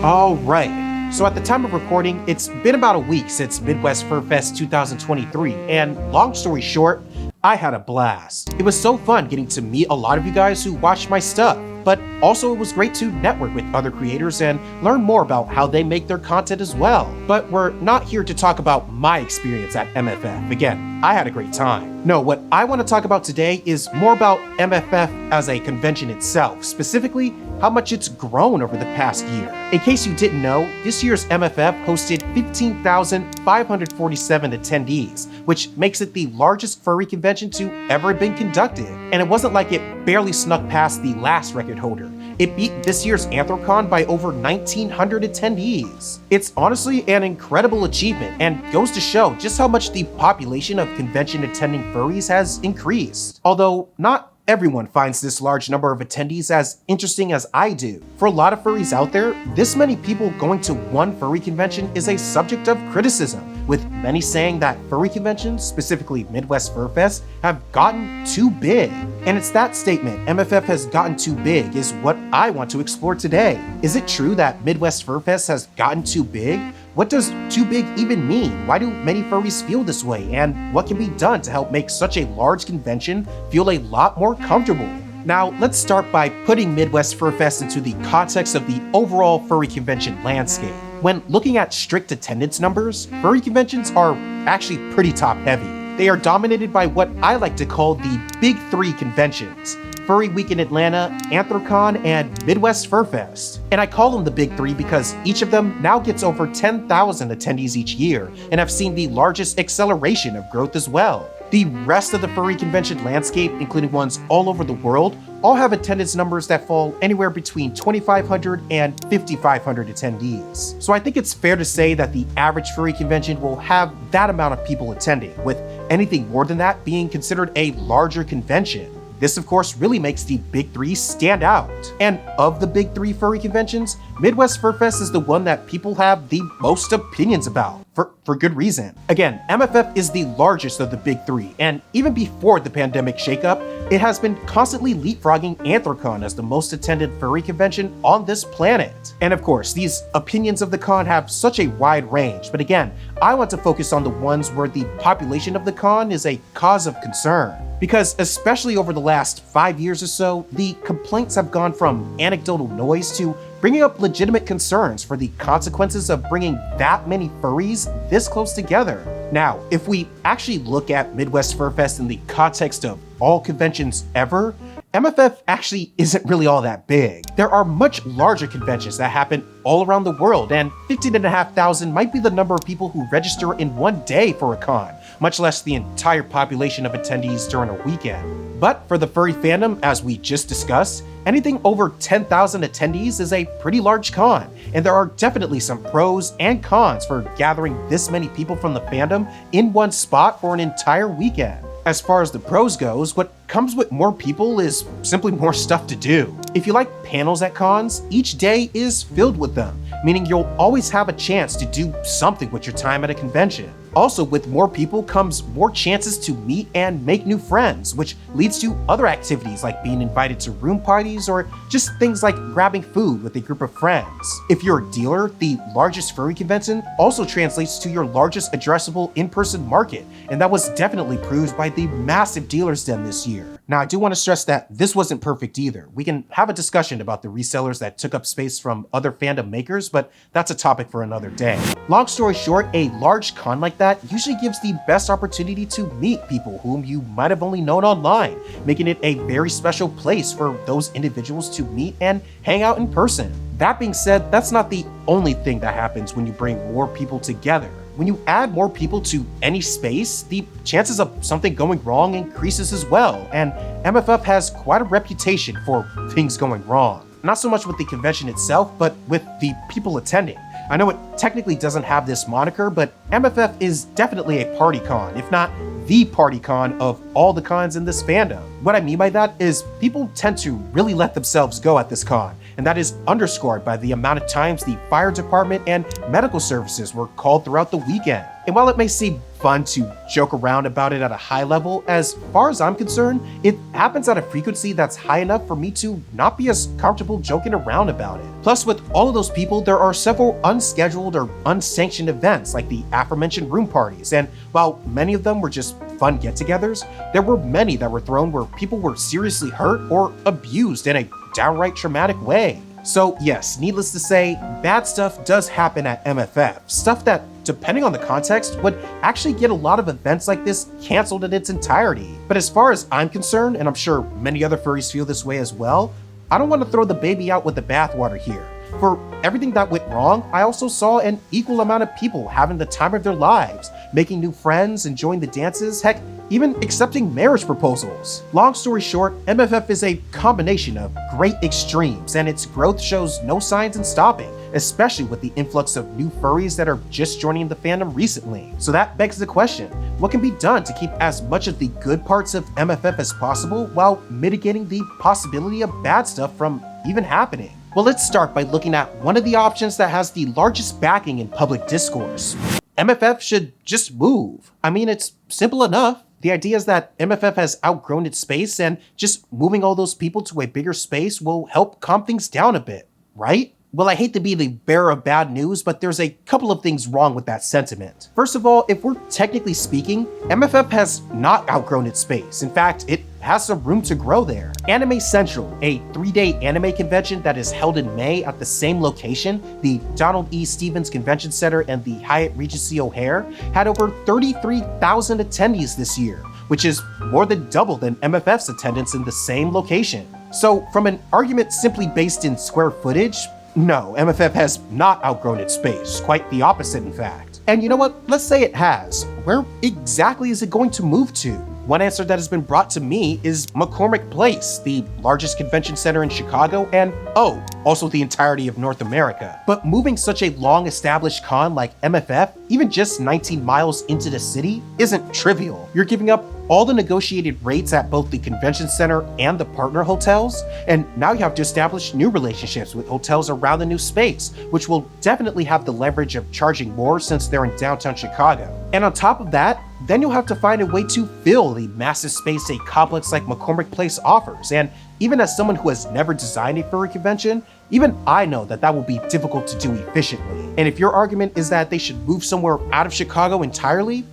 Alright, so at the time of recording, it's been about a week since Midest FurFest 2023, and long story short, I had a blast. It was so fun getting to meet a lot of you guys who watched my stuff, but also it was great to network with other creators and learn more about how they make their content as well. But we're not here to talk about my experience at MFF. Again, I had a great time. No, what I want to talk about today is more about MFF as a convention itself, specifically how much it's grown over the past year. In case you didn't know, this year's MFF hosted 15,547 attendees, which makes it the largest furry convention to ever have been conducted. And it wasn't like it barely snuck past the last record holder. It beat this year's Anthrocon by over 1,900 attendees. It's honestly an incredible achievement and goes to show just how much the population of convention attending furries has increased. Although not everyone finds this large number of attendees as interesting as I do. For a lot of furries out there, this many people going to one furry convention is a subject of criticism, with many saying that furry conventions, specifically Midest FurFest, have gotten too big. And it's that statement, MFF has gotten too big, is what I want to explore today. Is it true that Midest FurFest has gotten too big? What does too big even mean? Why do many furries feel this way? And what can be done to help make such a large convention feel a lot more comfortable? Now, let's start by putting Midest FurFest into the context of the overall furry convention landscape. When looking at strict attendance numbers, furry conventions are actually pretty top-heavy. They are dominated by what I like to call the Big Three conventions: Furry Week in Atlanta, Anthrocon, and Midest FurFest. And I call them the Big Three because each of them now gets over 10,000 attendees each year and have seen the largest acceleration of growth as well. The rest of the furry convention landscape, including ones all over the world, all have attendance numbers that fall anywhere between 2,500 and 5,500 attendees. So I think it's fair to say that the average furry convention will have that amount of people attending, with anything more than that being considered a larger convention. This, of course, really makes the Big Three stand out. And of the Big Three furry conventions, Midest FurFest is the one that people have the most opinions about, for good reason. Again, MFF is the largest of the Big Three, and even before the pandemic shakeup, it has been constantly leapfrogging Anthrocon as the most attended furry convention on this planet. And of course, these opinions of the con have such a wide range, but again, I want to focus on the ones where the population of the con is a cause of concern. Because especially over the last 5 years or so, the complaints have gone from anecdotal noise to bringing up legitimate concerns for the consequences of bringing that many furries this close together. Now, if we actually look at Midest FurFest in the context of all conventions ever, MFF actually isn't really all that big. There are much larger conventions that happen all around the world, and 15,500 might be the number of people who register in one day for a con, much less the entire population of attendees during a weekend. But for the furry fandom, as we just discussed, anything over 10,000 attendees is a pretty large con, and there are definitely some pros and cons for gathering this many people from the fandom in one spot for an entire weekend. As far as the pros goes, what comes with more people is simply more stuff to do. If you like panels at cons, each day is filled with them, meaning you'll always have a chance to do something with your time at a convention. Also, with more people comes more chances to meet and make new friends, which leads to other activities like being invited to room parties or just things like grabbing food with a group of friends. If you're a dealer, the largest furry convention also translates to your largest addressable in-person market, and that was definitely proved by the massive dealer's den this year. Now, I do want to stress that this wasn't perfect either. We can have a discussion about the resellers that took up space from other fandom makers, but that's a topic for another day. Long story short, a large con like that usually gives the best opportunity to meet people whom you might have only known online, making it a very special place for those individuals to meet and hang out in person. That being said, that's not the only thing that happens when you bring more people together. When you add more people to any space, the chances of something going wrong increases as well, and MFF has quite a reputation for things going wrong. Not so much with the convention itself, but with the people attending. I know it technically doesn't have this moniker, but MFF is definitely a party con, if not the party con of all the cons in this fandom. What I mean by that is people tend to really let themselves go at this con, and that is underscored by the amount of times the fire department and medical services were called throughout the weekend. And while it may seem fun to joke around about it at a high level, as far as I'm concerned, it happens at a frequency that's high enough for me to not be as comfortable joking around about it. Plus, with all of those people, there are several unscheduled or unsanctioned events like the aforementioned room parties, and while many of them were just fun get-togethers, there were many that were thrown where people were seriously hurt or abused in a downright traumatic way. So yes, needless to say, bad stuff does happen at MFF, stuff that, depending on the context, would actually get a lot of events like this canceled in its entirety. But as far as I'm concerned, and I'm sure many other furries feel this way as well, I don't want to throw the baby out with the bathwater here. For everything that went wrong, I also saw an equal amount of people having the time of their lives, making new friends, enjoying the dances, heck, even accepting marriage proposals. Long story short, MFF is a combination of great extremes, and its growth shows no signs in stopping, especially with the influx of new furries that are just joining the fandom recently. So that begs the question, what can be done to keep as much of the good parts of MFF as possible while mitigating the possibility of bad stuff from even happening? Well, let's start by looking at one of the options that has the largest backing in public discourse. MFF should just move. I mean, it's simple enough. The idea is that MFF has outgrown its space, and just moving all those people to a bigger space will help calm things down a bit, right? Well, I hate to be the bearer of bad news, but there's a couple of things wrong with that sentiment. First of all, if we're technically speaking, MFF has not outgrown its space. In fact, it has some room to grow there. Anime Central, a 3-day anime convention that is held in May at the same location, the Donald E. Stevens Convention Center and the Hyatt Regency O'Hare, had over 33,000 attendees this year, which is more than double than MFF's attendance in the same location. So from an argument simply based in square footage, no, MFF has not outgrown its space, quite the opposite in fact. And you know what, let's say it has. Where exactly is it going to move to? One answer that has been brought to me is McCormick Place, the largest convention center in Chicago, and also the entirety of North America. But moving such a long-established con like MFF, even just 19 miles into the city, isn't trivial. You're giving up all the negotiated rates at both the convention center and the partner hotels, and now you have to establish new relationships with hotels around the new space, which will definitely have the leverage of charging more since they're in downtown Chicago. And on top of that, then you'll have to find a way to fill the massive space a complex like McCormick Place offers, and even as someone who has never designed a furry convention, even I know that that will be difficult to do efficiently. And if your argument is that they should move somewhere out of Chicago entirely,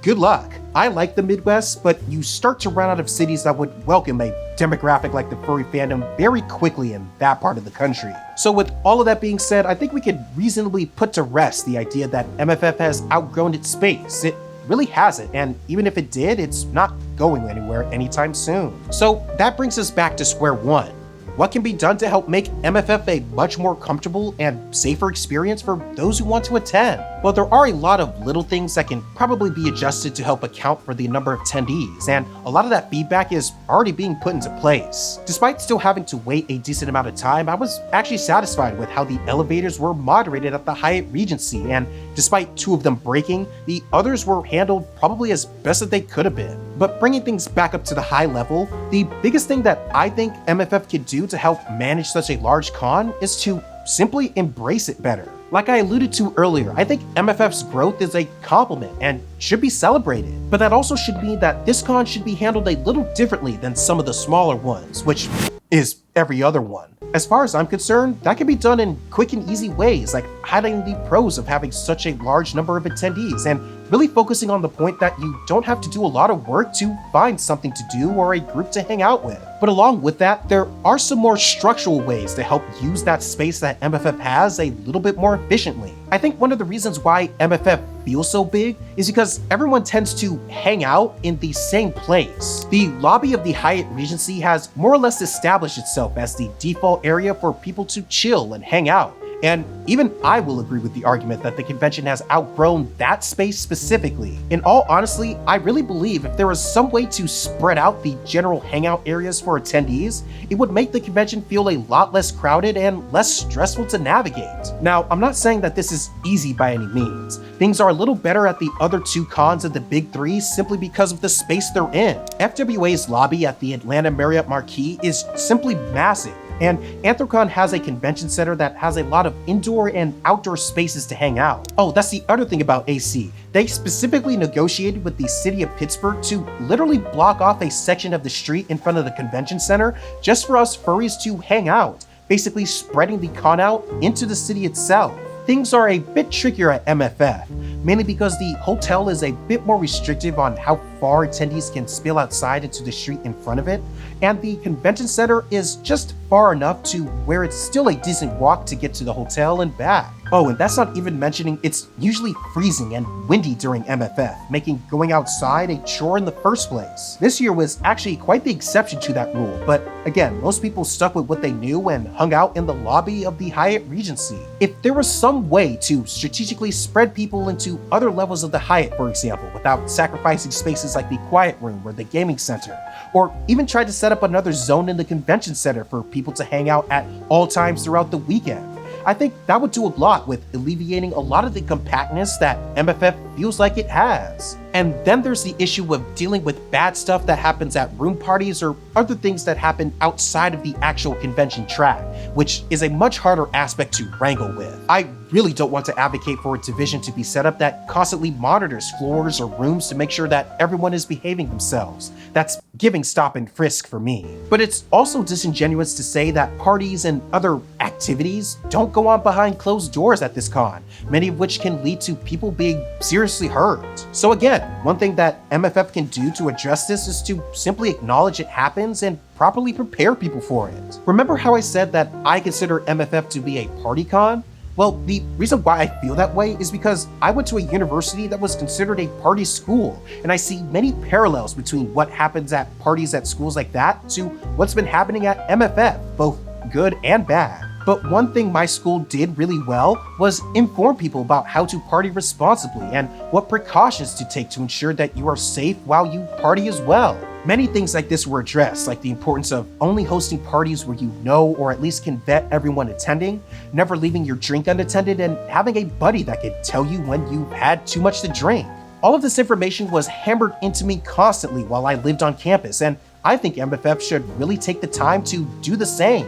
good luck. I like the Midwest, but you start to run out of cities that would welcome a demographic like the furry fandom very quickly in that part of the country. So with all of that being said, I think we could reasonably put to rest the idea that MFF has outgrown its space. It really hasn't, and even if it did, it's not going anywhere anytime soon. So that brings us back to square one. What can be done to help make MFF a much more comfortable and safer experience for those who want to attend? Well, there are a lot of little things that can probably be adjusted to help account for the number of attendees, and a lot of that feedback is already being put into place. Despite still having to wait a decent amount of time, I was actually satisfied with how the elevators were moderated at the Hyatt Regency, and despite 2 of them breaking, the others were handled probably as best as they could have been. But bringing things back up to the high level, the biggest thing that I think MFF could do to help manage such a large con is to simply embrace it better. Like I alluded to earlier, I think MFF's growth is a compliment and should be celebrated. But that also should mean that this con should be handled a little differently than some of the smaller ones, which is every other one. As far as I'm concerned, that can be done in quick and easy ways, like highlighting the pros of having such a large number of attendees and really focusing on the point that you don't have to do a lot of work to find something to do or a group to hang out with. But along with that, there are some more structural ways to help use that space that MFF has a little bit more efficiently. I think one of the reasons why MFF feels so big is because everyone tends to hang out in the same place. The lobby of the Hyatt Regency has more or less established itself as the default area for people to chill and hang out. And even I will agree with the argument that the convention has outgrown that space specifically. In all honesty, I really believe if there was some way to spread out the general hangout areas for attendees, it would make the convention feel a lot less crowded and less stressful to navigate. Now, I'm not saying that this is easy by any means. Things are a little better at the other 2 cons of the big 3 simply because of the space they're in. FWA's lobby at the Atlanta Marriott Marquis is simply massive, And Anthrocon has a convention center that has a lot of indoor and outdoor spaces to hang out. Oh, that's the other thing about AC. They specifically negotiated with the city of Pittsburgh to literally block off a section of the street in front of the convention center just for us furries to hang out, basically spreading the con out into the city itself. Things are a bit trickier at MFF, mainly because the hotel is a bit more restrictive on how far attendees can spill outside into the street in front of it, and the convention center is just far enough to where it's still a decent walk to get to the hotel and back. Oh, and that's not even mentioning it's usually freezing and windy during MFF, making going outside a chore in the first place. This year was actually quite the exception to that rule, but again, most people stuck with what they knew and hung out in the lobby of the Hyatt Regency. If there was some way to strategically spread people into other levels of the Hyatt, for example, without sacrificing spaces like the Quiet Room or the Gaming Center, or even try to set up another zone in the convention center for people to hang out at all times throughout the weekend, I think that would do a lot with alleviating a lot of the compactness that MFF feels like it has. And then there's the issue of dealing with bad stuff that happens at room parties or other things that happen outside of the actual convention track, which is a much harder aspect to wrangle with. I really don't want to advocate for a division to be set up that constantly monitors floors or rooms to make sure that everyone is behaving themselves. That's giving stop and frisk for me. But it's also disingenuous to say that parties and other activities don't go on behind closed doors at this con, many of which can lead to people being seriously hurt. So again, one thing that MFF can do to address this is to simply acknowledge it happens and properly prepare people for it. Remember how I said that I consider MFF to be a party con? Well, the reason why I feel that way is because I went to a university that was considered a party school, and I see many parallels between what happens at parties at schools like that to what's been happening at MFF, both good and bad. But one thing my school did really well was inform people about how to party responsibly and what precautions to take to ensure that you are safe while you party as well. Many things like this were addressed, like the importance of only hosting parties where you know or at least can vet everyone attending, never leaving your drink unattended, and having a buddy that could tell you when you've had too much to drink. All of this information was hammered into me constantly while I lived on campus, and I think MFF should really take the time to do the same.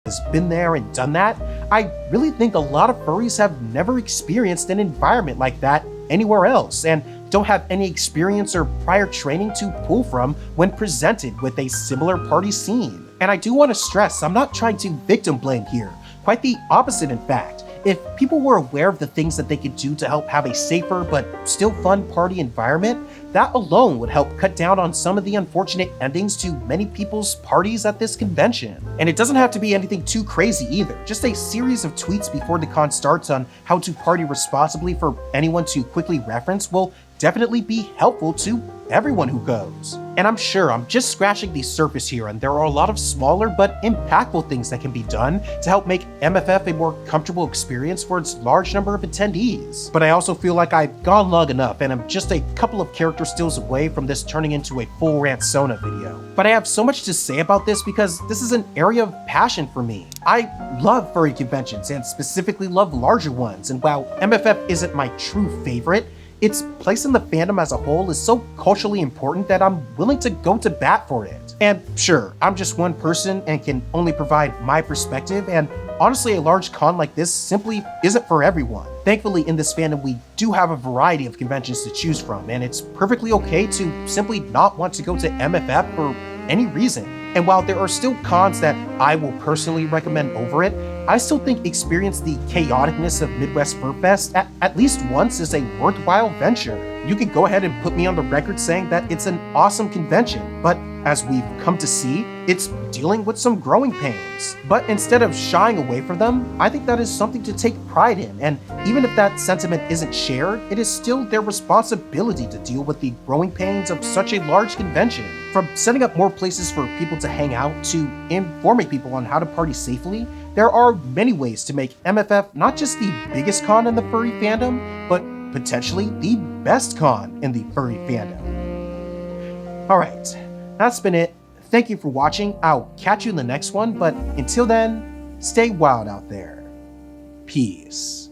Has been there and done that. I really think a lot of furries have never experienced an environment like that anywhere else and don't have any experience or prior training to pull from when presented with a similar party scene. And I do want to stress, I'm not trying to victim blame here. Quite the opposite, in fact. If people were aware of the things that they could do to help have a safer but still fun party environment, that alone would help cut down on some of the unfortunate endings to many people's parties at this convention. And it doesn't have to be anything too crazy either. Just a series of tweets before the con starts on how to party responsibly for anyone to quickly reference will definitely be helpful to everyone who goes. And I'm sure I'm just scratching the surface here, and there are a lot of smaller but impactful things that can be done to help make MFF a more comfortable experience for its large number of attendees. But I also feel like I've gone long enough, and I'm just a couple of character stills away from this turning into a full rant Sona video. But I have so much to say about this because this is an area of passion for me. I love furry conventions and specifically love larger ones, and while MFF isn't my true favorite, its place in the fandom as a whole is so culturally important that I'm willing to go to bat for it. And sure, I'm just one person and can only provide my perspective, and honestly, a large con like this simply isn't for everyone. Thankfully, in this fandom, we do have a variety of conventions to choose from, and it's perfectly okay to simply not want to go to MFF for any reason. And while there are still cons that I will personally recommend over it, I still think experience the chaoticness of Midest FurFest at least once is a worthwhile venture. You could go ahead and put me on the record saying that it's an awesome convention, but as we've come to see, it's dealing with some growing pains. But instead of shying away from them, I think that is something to take pride in, and even if that sentiment isn't shared, it is still their responsibility to deal with the growing pains of such a large convention. From setting up more places for people to hang out to informing people on how to party safely, there are many ways to make MFF not just the biggest con in the furry fandom, but potentially the best con in the furry fandom. Alright, that's been it. Thank you for watching. I'll catch you in the next one, but until then, stay wild out there. Peace.